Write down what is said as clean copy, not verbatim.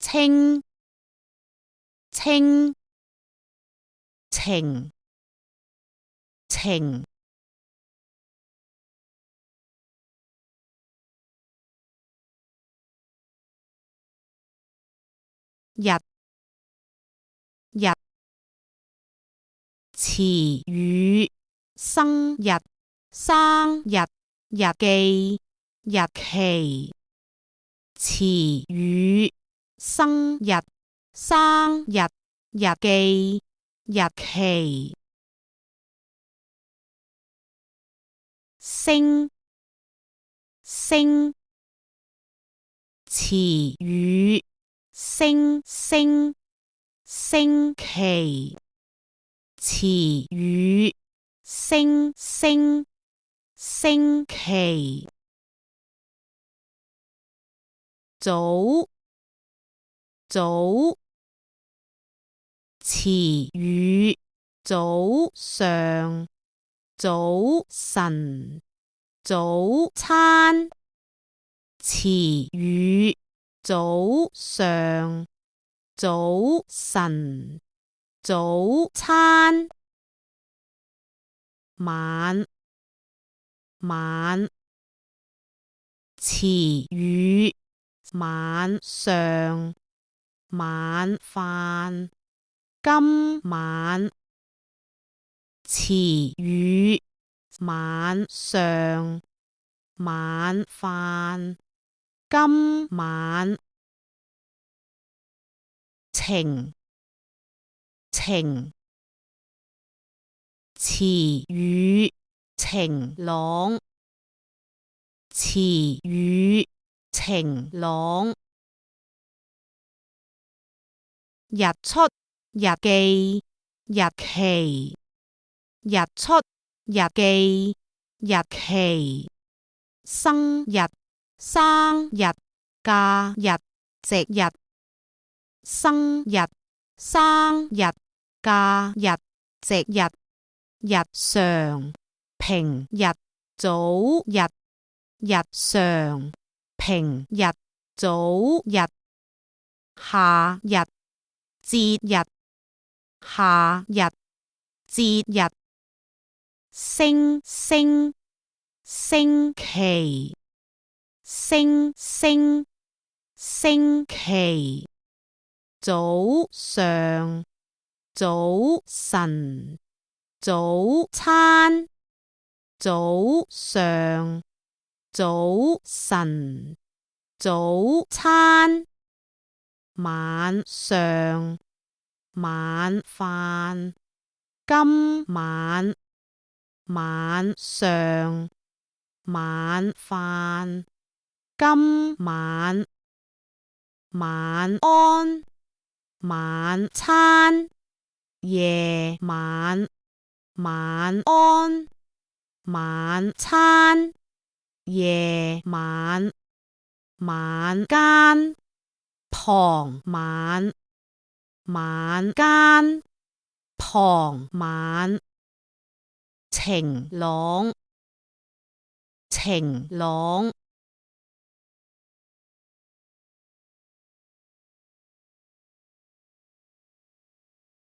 清清情情日日詞語生日生日日記日期詞語生日生日日記日期星星詞語星星星期詞語星星星期早早詞語早上早晨早餐詞語早上早晨早餐晚晚詞語晚上晚飯今晚詞語晚上晚飯今晚晴晴詞語晴朗詞語晴朗日出日記日期日出日記日期生日生日假日值日生日生日假日值日日常平日早日日常平日早日夏日節日夏日節日星星星期星星星期早上早晨早餐早上早晨早餐晚上晚飯今晚晚上晚飯今晚晚安晚餐夜晚晚安晚餐夜晚晚間傍晚晚間傍晚晴朗晴朗